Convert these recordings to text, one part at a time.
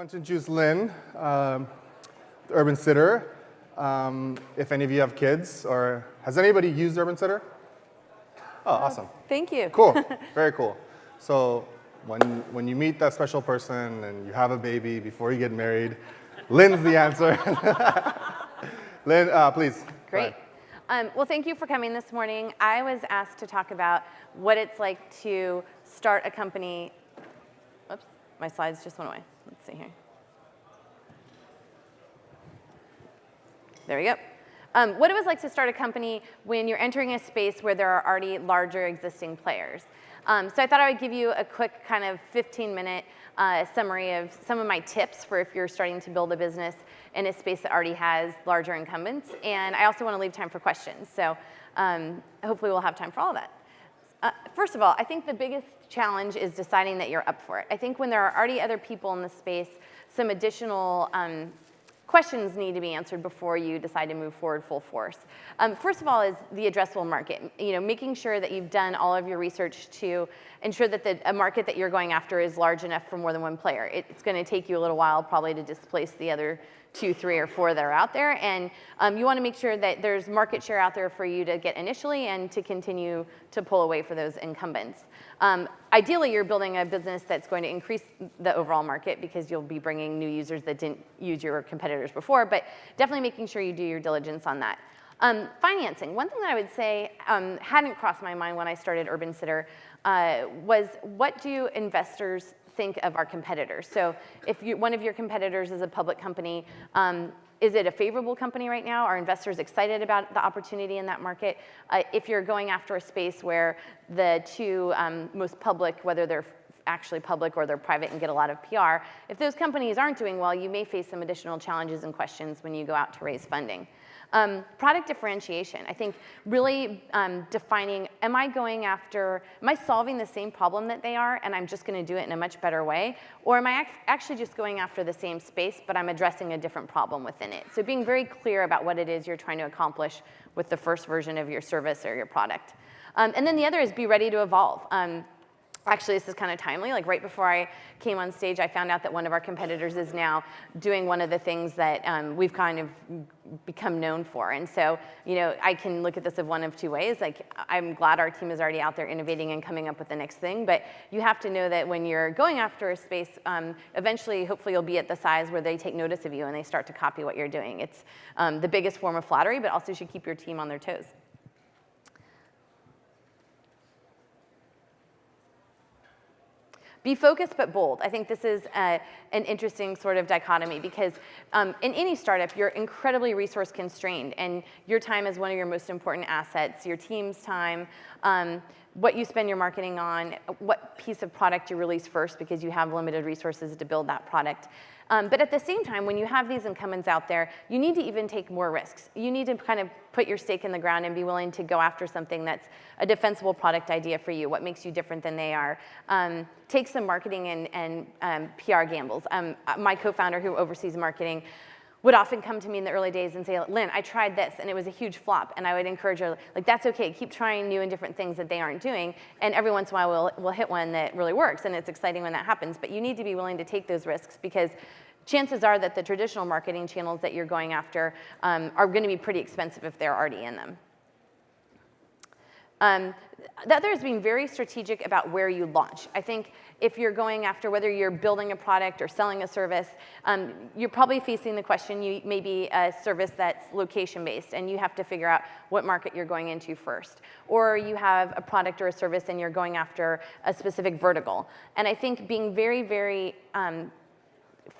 want to introduce Lynn, the UrbanSitter. If any of you have kids, or has anybody used UrbanSitter? Oh, awesome. Thank you. Cool, very cool. So when you meet that special person and you have a baby before you get married, Lynn's the answer. Lynn, please. Great. Well, thank you for coming this morning. I was asked to talk about what it's like to start a company. Oops, my slides just went away. Let's see here. There we go. What it was like to start a company when you're entering a space where there are already larger existing players. So I thought I would give you a quick kind of 15-minute summary of some of my tips for if you're starting to build a business in a space that already has larger incumbents. And I also want to leave time for questions. So hopefully we'll have time for all of that. First of all, I think the biggest challenge is deciding that you're up for it. I think when there are already other people in the space, some additional questions need to be answered before you decide to move forward full force. First of all is the addressable market. Making sure that you've done all of your research to ensure that a market that you're going after is large enough for more than one player. It's going to take you a little while probably to displace the other 2, 3, or 4 that are out there. And you want to make sure that there's market share out there for you to get initially and to continue to pull away for those incumbents. Ideally, you're building a business that's going to increase the overall market because you'll be bringing new users that didn't use your competitors before, but definitely making sure you do your diligence on that. Financing. One thing that I would say hadn't crossed my mind when I started UrbanSitter was what do investors think of our competitors? So if one of your competitors is a public company, is it a favorable company right now? Are investors excited about the opportunity in that market? If you're going after a space where the two most public, whether they're actually public or they're private and get a lot of PR, if those companies aren't doing well, you may face some additional challenges and questions when you go out to raise funding. Product differentiation. I think really defining, am I solving the same problem that they are and I'm just going to do it in a much better way? Or am I actually just going after the same space, but I'm addressing a different problem within it? So being very clear about what it is you're trying to accomplish with the first version of your service or your product. And then the other is be ready to evolve. Actually, this is kind of timely. Like right before I came on stage, I found out that one of our competitors is now doing one of the things that we've kind of become known for. And so, I can look at this of one of two ways. Like, I'm glad our team is already out there innovating and coming up with the next thing. But you have to know that when you're going after a space, eventually, hopefully, you'll be at the size where they take notice of you and they start to copy what you're doing. It's the biggest form of flattery, but also should keep your team on their toes. Be focused but bold. I think this is an interesting sort of dichotomy because in any startup, you're incredibly resource constrained and your time is one of your most important assets, your team's time, what you spend your marketing on, what piece of product you release first because you have limited resources to build that product. But at the same time, when you have these incumbents out there, you need to even take more risks. You need to kind of put your stake in the ground and be willing to go after something that's a defensible product idea for you, what makes you different than they are. Take some marketing and PR gambles. My co-founder who oversees marketing would often come to me in the early days and say, Lynn, I tried this and it was a huge flop. And I would encourage her, like, that's okay, keep trying new and different things that they aren't doing. And every once in a while we'll hit one that really works and it's exciting when that happens. But you need to be willing to take those risks because chances are that the traditional marketing channels that you're going after are going to be pretty expensive if they're already in them. The other is being very strategic about where you launch. I think if you're going after whether you're building a product or selling a service, you're probably facing the question, you may be a service that's location-based and you have to figure out what market you're going into first. Or you have a product or a service and you're going after a specific vertical. And I think being very, very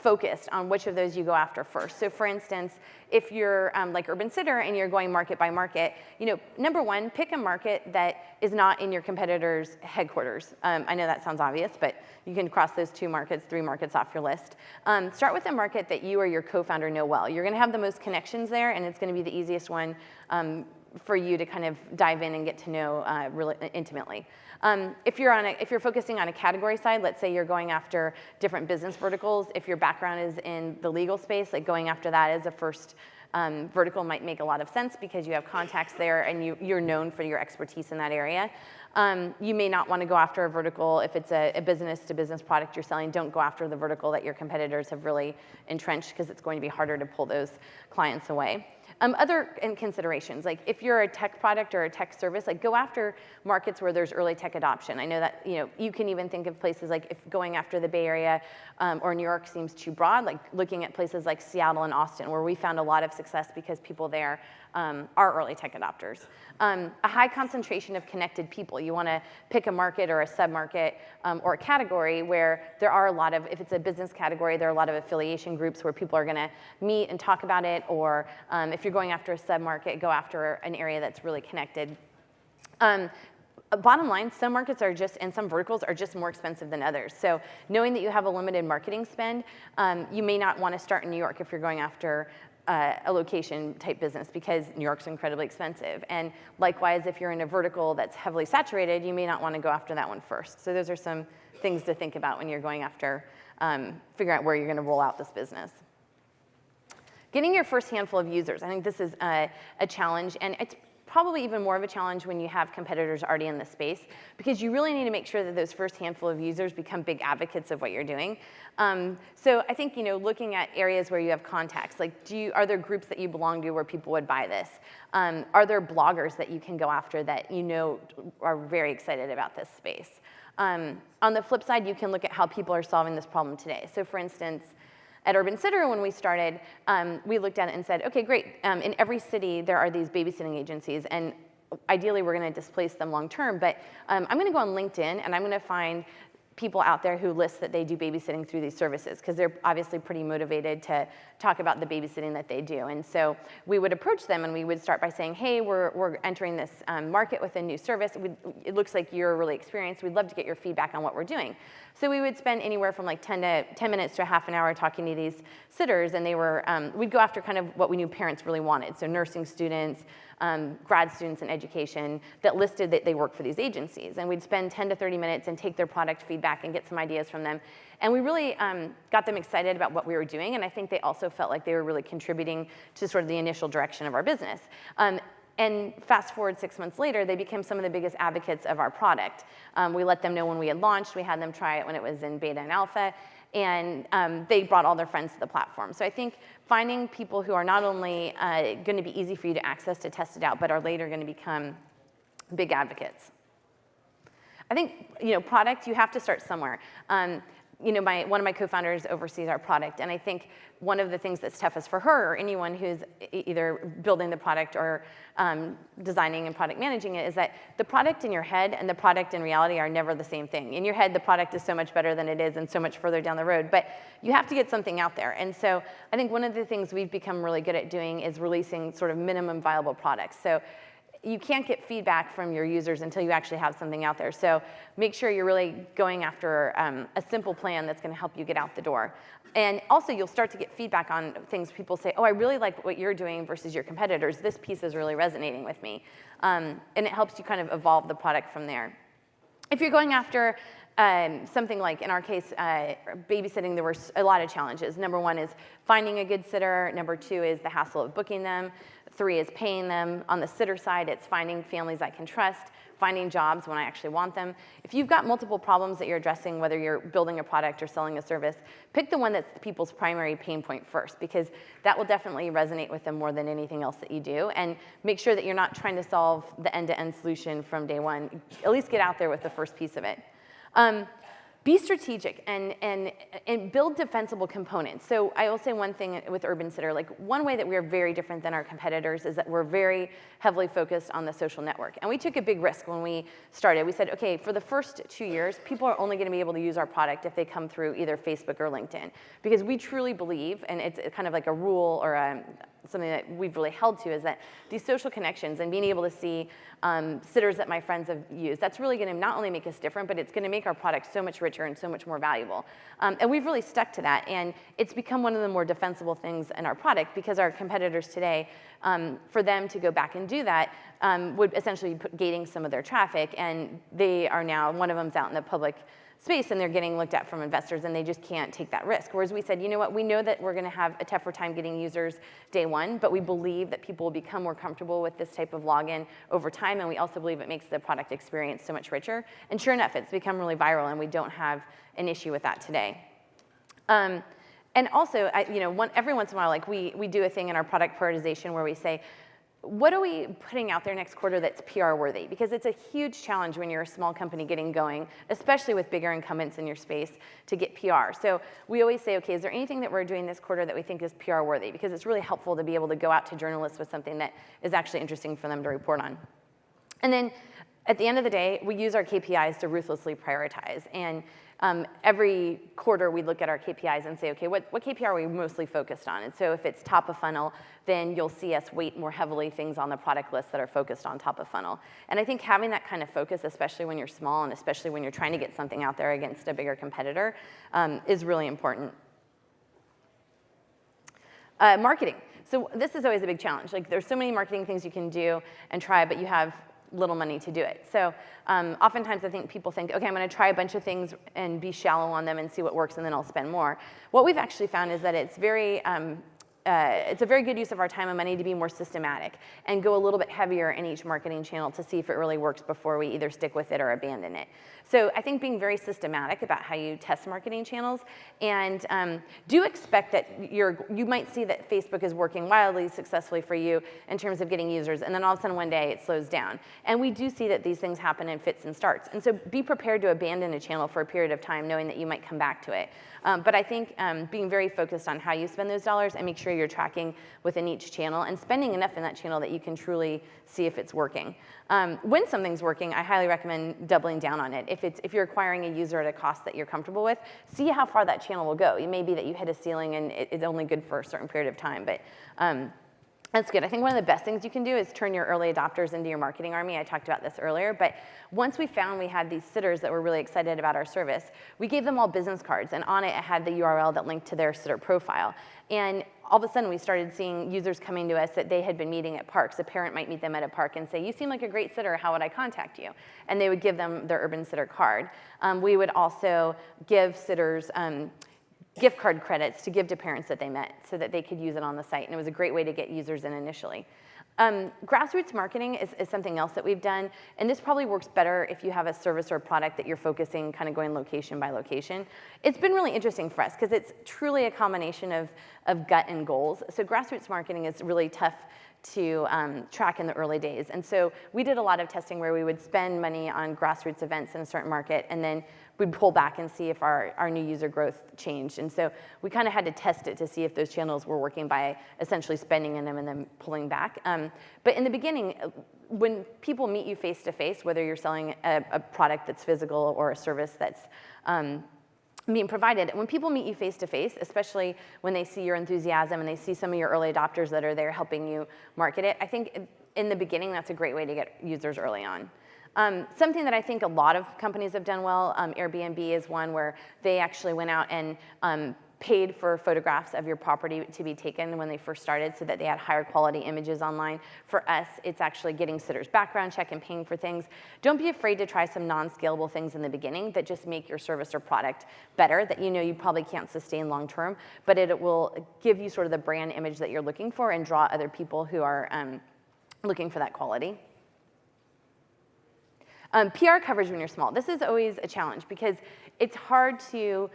focused on which of those you go after first. So for instance, if you're like UrbanSitter and you're going market by market, number one, pick a market that is not in your competitor's headquarters. I know that sounds obvious, but you can cross those 2 markets, 3 markets off your list. Start with a market that you or your co-founder know well. You're going to have the most connections there, and it's going to be the easiest one for you to kind of dive in and get to know really intimately. If you're focusing on a category side, let's say you're going after different business verticals. If your background is in the legal space, like going after that as a first vertical might make a lot of sense because you have contacts there and you're known for your expertise in that area. You may not want to go after a vertical. If it's a business-to-business product you're selling, don't go after the vertical that your competitors have really entrenched, because it's going to be harder to pull those clients away. Other considerations, like if you're a tech product or a tech service, like go after markets where there's early tech adoption. I know that you can even think of places like if going after the Bay Area or New York seems too broad, like looking at places like Seattle and Austin, where we found a lot of success because people there are early tech adopters. A high concentration of connected people. You want to pick a market or a sub-market or a category where there are a lot of, if it's a business category, there are a lot of affiliation groups where people are going to meet and talk about it, or if you're going after a sub-market, go after an area that's really connected. Bottom line, some markets are just, and some verticals are just more expensive than others. So knowing that you have a limited marketing spend, you may not want to start in New York if you're going after a location type business, because New York's incredibly expensive. And likewise, if you're in a vertical that's heavily saturated, you may not want to go after that one first. So those are some things to think about when you're going after, figuring out where you're going to roll out this business. Getting your first handful of users, I think this is a challenge, and it's probably even more of a challenge when you have competitors already in the space, because you really need to make sure that those first handful of users become big advocates of what you're doing. So I think looking at areas where you have contacts, like are there groups that you belong to where people would buy this? Are there bloggers that you can go after that are very excited about this space? On the flip side, you can look at how people are solving this problem today. So for instance, at UrbanSitter, when we started, we looked at it and said, okay, great. In every city, there are these babysitting agencies, and ideally, we're going to displace them long term. But I'm going to go on LinkedIn, and I'm going to find people out there who list that they do babysitting through these services, because they're obviously pretty motivated to talk about the babysitting that they do. And so we would approach them, and we would start by saying, hey, we're entering this market with a new service. It looks like you're really experienced. We'd love to get your feedback on what we're doing. So we would spend anywhere from like 10 minutes to a half an hour talking to these sitters, and we'd go after kind of what we knew parents really wanted. So nursing students, grad students in education that listed that they work for these agencies. And we'd spend 10 to 30 minutes and take their product feedback and get some ideas from them. And we really got them excited about what we were doing, and I think they also felt like they were really contributing to sort of the initial direction of our business. And fast forward 6 months later, they became some of the biggest advocates of our product. We let them know when we had launched. We had them try it when it was in beta and alpha. And they brought all their friends to the platform. So I think finding people who are not only going to be easy for you to access to test it out, but are later going to become big advocates. I think, product, you have to start somewhere. One of my co-founders oversees our product, and I think one of the things that's toughest for her, or anyone who's either building the product or designing and product managing it, is that the product in your head and the product in reality are never the same thing. In your head, the product is so much better than it is and so much further down the road, but you have to get something out there. And so I think one of the things we've become really good at doing is releasing sort of minimum viable products. So you can't get feedback from your users until you actually have something out there. So make sure you're really going after a simple plan that's going to help you get out the door. And also, you'll start to get feedback on things people say, oh, I really like what you're doing versus your competitors. This piece is really resonating with me. And it helps you kind of evolve the product from there. If you're going after something like, in our case, babysitting, there were a lot of challenges. Number one is finding a good sitter. Number two is the hassle of booking them. 3 is paying them. On the sitter side, it's finding families I can trust, finding jobs when I actually want them. If you've got multiple problems that you're addressing, whether you're building a product or selling a service, pick the one that's people's primary pain point first, because that will definitely resonate with them more than anything else that you do. And make sure that you're not trying to solve the end-to-end solution from day one. At least get out there with the first piece of it. Be strategic and build defensible components. So I will say one thing with UrbanSitter, like one way that we're very different than our competitors is that we're very heavily focused on the social network. And we took a big risk when we started. We said, okay, for the first 2 years, people are only going to be able to use our product if they come through either Facebook or LinkedIn. Because we truly believe, and it's kind of like a rule or something that we've really held to, is that these social connections and being able to see sitters that my friends have used, that's really going to not only make us different, but it's going to make our product so much richer and so much more valuable. And we've really stuck to that, and it's become one of the more defensible things in our product, because our competitors today, for them to go back and do that, would essentially be gating some of their traffic, and they are now, one of them's out in the public space and they're getting looked at from investors and they just can't take that risk. Whereas we said, you know what, we know that we're gonna have a tougher time getting users day one, but we believe that people will become more comfortable with this type of login over time, and we also believe it makes the product experience so much richer. And sure enough, it's become really viral and we don't have an issue with that today. And also, every once in a while, like we do a thing in our product prioritization where we say, what are we putting out there next quarter that's PR worthy? Because it's a huge challenge when you're a small company getting going, especially with bigger incumbents in your space, to get PR. So we always say, okay, is there anything that we're doing this quarter that we think is PR worthy? Because it's really helpful to be able to go out to journalists with something that is actually interesting for them to report on. And then at the end of the day, we use our KPIs to ruthlessly prioritize. And every quarter we look at our KPIs and say, okay, what KPI are we mostly focused on? And so if it's top of funnel, then you'll see us weight more heavily things on the product list that are focused on top of funnel. And I think having that kind of focus, especially when you're small and especially when you're trying to get something out there against a bigger competitor, is really important. Marketing. So this is always a big challenge. Like there's so many marketing things you can do and try, but you have little money to do it. So oftentimes I think people think, okay, I'm gonna try a bunch of things and be shallow on them and see what works and then I'll spend more. What we've actually found is that it's a very good use of our time and money to be more systematic and go a little bit heavier in each marketing channel to see if it really works before we either stick with it or abandon it. So I think being very systematic about how you test marketing channels, and do expect that you might see that Facebook is working wildly successfully for you in terms of getting users, and then all of a sudden one day it slows down. And we do see that these things happen in fits and starts. And so be prepared to abandon a channel for a period of time knowing that you might come back to it. But I think being very focused on how you spend those dollars and make sure you're tracking within each channel and spending enough in that channel that you can truly see if it's working. When something's working, I highly recommend doubling down on it. If you're acquiring a user at a cost that you're comfortable with, see how far that channel will go. It may be that you hit a ceiling and it's only good for a certain period of time, but that's good. I think one of the best things you can do is turn your early adopters into your marketing army. I talked about this earlier, but once we found we had these sitters that were really excited about our service, we gave them all business cards, and on it had the URL that linked to their sitter profile. And all of a sudden we started seeing users coming to us that they had been meeting at parks. A parent might meet them at a park and say, you seem like a great sitter, how would I contact you? And they would give them their Urban Sitter card. We would also give sitters gift card credits to give to parents that they met so that they could use it on the site, and it was a great way to get users in initially. Grassroots marketing is something else that we've done, and this probably works better if you have a service or a product that you're focusing, kind of going location by location. It's been really interesting for us because it's truly a combination of gut and goals. So grassroots marketing is really tough to track in the early days. And so we did a lot of testing where we would spend money on grassroots events in a certain market, and then we'd pull back and see if our new user growth changed. And so we kind of had to test it to see if those channels were working by essentially spending in them and then pulling back. But in the beginning, when people meet you face to face, whether you're selling a product that's physical or a service that's being provided, when people meet you face to face, especially when they see your enthusiasm and they see some of your early adopters that are there helping you market it, I think in the beginning that's a great way to get users early on. Something that I think a lot of companies have done well, Airbnb is one where they actually went out and paid for photographs of your property to be taken when they first started so that they had higher quality images online. For us, it's actually getting sitters background check and paying for things. Don't be afraid to try some non-scalable things in the beginning that just make your service or product better, that you know you probably can't sustain long term, but it will give you sort of the brand image that you're looking for and draw other people who are looking for that quality. PR coverage when you're small. This is always a challenge because it's hard to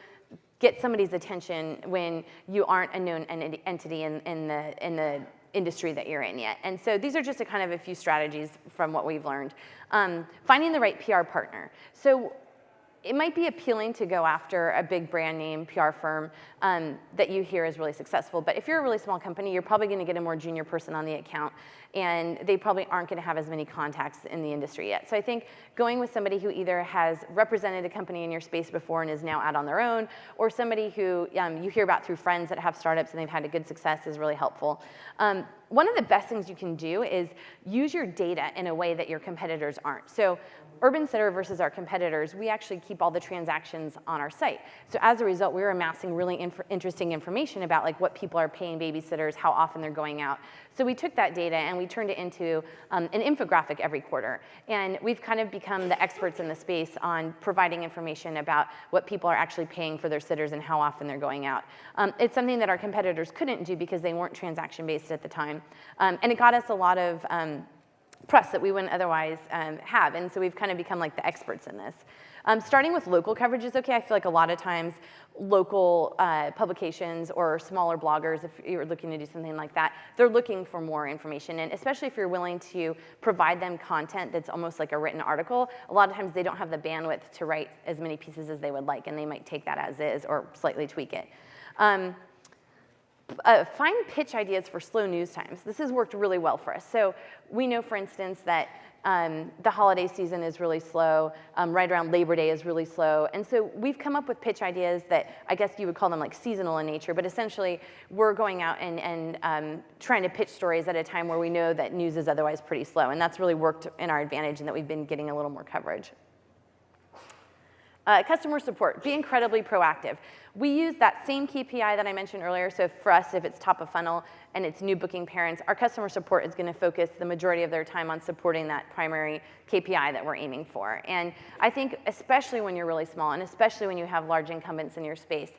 get somebody's attention when you aren't a known entity in the industry that you're in yet. And so these are just a few strategies from what we've learned. Finding the right PR partner. So it might be appealing to go after a big brand name PR firm that you hear is really successful, but if you're a really small company, you're probably gonna get a more junior person on the account, and they probably aren't gonna have as many contacts in the industry yet. So I think going with somebody who either has represented a company in your space before and is now out on their own, or somebody who you hear about through friends that have startups and they've had a good success is really helpful. One of the best things you can do is use your data in a way that your competitors aren't. So UrbanSitter versus our competitors, we actually keep keep all the transactions on our site. So as a result, we were amassing really interesting information about like what people are paying babysitters, how often they're going out. So we took that data and we turned it into an infographic every quarter. And we've kind of become the experts in the space on providing information about what people are actually paying for their sitters and how often they're going out. It's something that our competitors couldn't do because they weren't transaction-based at the time. And it got us a lot of press that we wouldn't otherwise have. And so we've kind of become like the experts in this. Starting with local coverage is okay. I feel like a lot of times local publications or smaller bloggers, if you're looking to do something like that, they're looking for more information. And especially if you're willing to provide them content that's almost like a written article, a lot of times they don't have the bandwidth to write as many pieces as they would like, and they might take that as is or slightly tweak it. Find pitch ideas for slow news times. This has worked really well for us. So we know, for instance, that the holiday season is really slow, right around Labor Day is really slow. And so we've come up with pitch ideas that I guess you would call them like seasonal in nature, but essentially we're going out and trying to pitch stories at a time where we know that news is otherwise pretty slow. And that's really worked in our advantage in that we've been getting a little more coverage. Customer support, be incredibly proactive. We use that same KPI that I mentioned earlier. So for us, if it's top of funnel and it's new booking parents, our customer support is going to focus the majority of their time on supporting that primary KPI that we're aiming for. And I think especially when you're really small and especially when you have large incumbents in your space,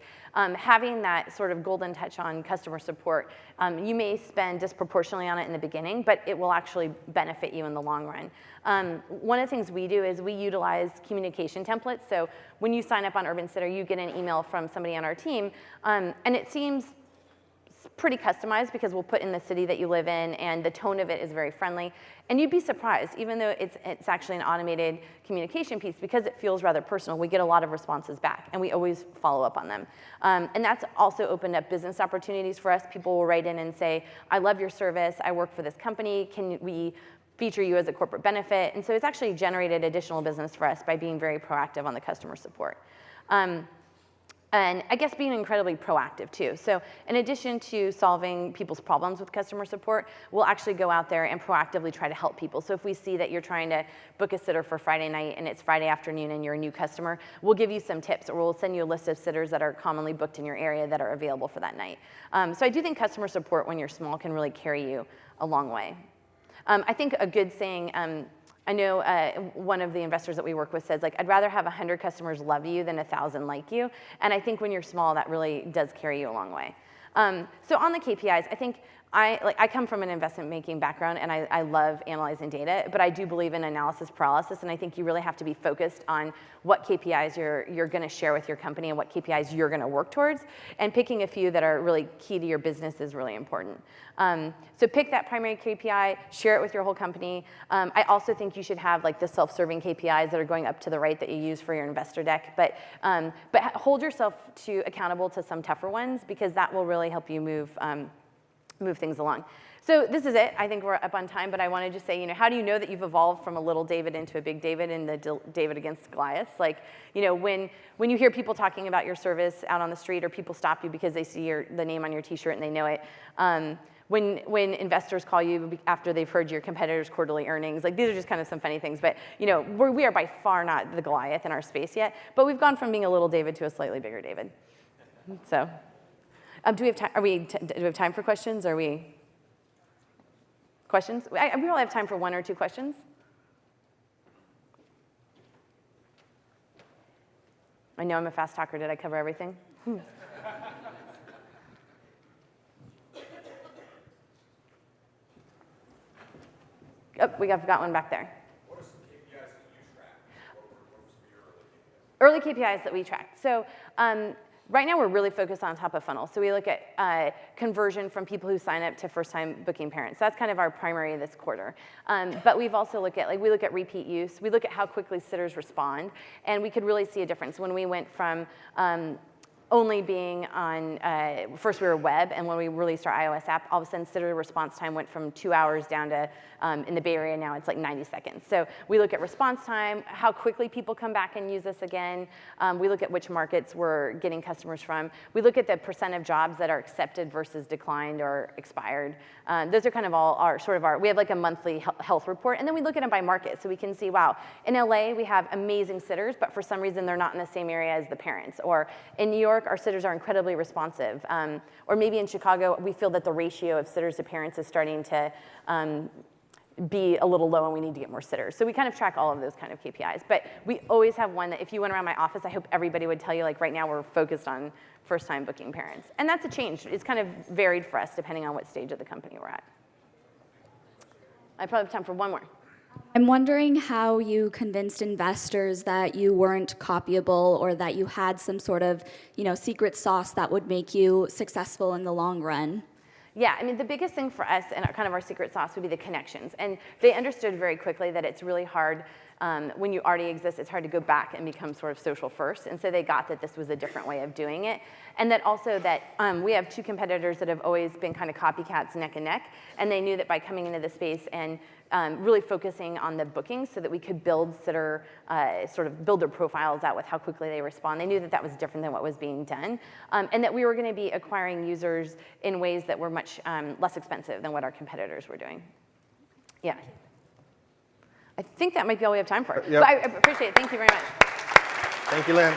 having that sort of golden touch on customer support, you may spend disproportionately on it in the beginning, but it will actually benefit you in the long run. One of the things we do is we utilize communication templates. So when you sign up on UrbanSitter, you get an email from somebody on our team, and it seems pretty customized because we'll put in the city that you live in, and the tone of it is very friendly. And you'd be surprised, even though it's actually an automated communication piece, because it feels rather personal, we get a lot of responses back, and we always follow up on them. And that's also opened up business opportunities for us. People will write in and say, I love your service, I work for this company, can we feature you as a corporate benefit? And so it's actually generated additional business for us by being very proactive on the customer support. And I guess being incredibly proactive too. So in addition to solving people's problems with customer support, we'll actually go out there and proactively try to help people. So if we see that you're trying to book a sitter for Friday night and it's Friday afternoon and you're a new customer, we'll give you some tips, or we'll send you a list of sitters that are commonly booked in your area that are available for that night. So I do think customer support when you're small can really carry you a long way. I think a good saying, I know one of the investors that we work with says, like, I'd rather have 100 customers love you than 1,000 like you. And I think when you're small, that really does carry you a long way. So on the KPIs, I think I come from an investment banking background, and I love analyzing data, but I do believe in analysis paralysis, and I think you really have to be focused on what KPIs you're going to share with your company and what KPIs you're going to work towards, and picking a few that are really key to your business is really important. So pick that primary KPI, share it with your whole company. I also think you should have like the self-serving KPIs that are going up to the right that you use for your investor deck, but hold yourself accountable to some tougher ones, because that will really help you move things along. So this is it. I think we're up on time, but I want to just say, how do you know that you've evolved from a little David into a big David in the David against Goliaths? Like, when you hear people talking about your service out on the street, or people stop you because they see the name on your t-shirt and they know it, when investors call you after they've heard your competitors' quarterly earnings, like, these are just kind of some funny things, but we are by far not the Goliath in our space yet, but we've gone from being a little David to a slightly bigger David. So. Do we have time? Do we have time for questions? Are we questions? We probably have time for 1 or 2 questions. I know I'm a fast talker. Did I cover everything? Oh, we've got one back there. What are some KPIs that you track? What are some of your Early KPIs that we track. So. Right now, we're really focused on top of funnel. So we look at conversion from people who sign up to first-time booking parents. So that's kind of our primary this quarter. But we've also looked at repeat use. We look at how quickly sitters respond, and we could really see a difference when we went from only being on, first we were web, and when we released our iOS app, all of a sudden sitter response time went from 2 hours down to, in the Bay Area now it's like 90 seconds. So we look at response time, how quickly people come back and use us again. We look at which markets we're getting customers from. We look at the percent of jobs that are accepted versus declined or expired. Those are kind of all our, we have like a monthly health report, and then we look at them by market, so we can see, wow, in LA we have amazing sitters, but for some reason they're not in the same area as the parents. Or in New York, our sitters are incredibly responsive. Or maybe in Chicago, we feel that the ratio of sitters to parents is starting to be a little low and we need to get more sitters. So we kind of track all of those kind of KPIs. But we always have one that if you went around my office, I hope everybody would tell you, like right now we're focused on first-time booking parents. And that's a change. It's kind of varied for us depending on what stage of the company we're at. I probably have time for one more. I'm wondering how you convinced investors that you weren't copyable or that you had some sort of, secret sauce that would make you successful in the long run. Yeah, I mean, the biggest thing for us and kind of our secret sauce would be the connections. And they understood very quickly that it's really hard when you already exist, it's hard to go back and become sort of social first. And so they got that this was a different way of doing it. And that also that we have two competitors that have always been kind of copycats neck and neck. And they knew that by coming into the space and really focusing on the bookings so that we could build sitter, sort of build their profiles out with how quickly they respond. They knew that that was different than what was being done. And that we were going to be acquiring users in ways that were much less expensive than what our competitors were doing. Yeah. I think that might be all we have time for. Yep. But I appreciate it. Thank you very much. Thank you, Lynn.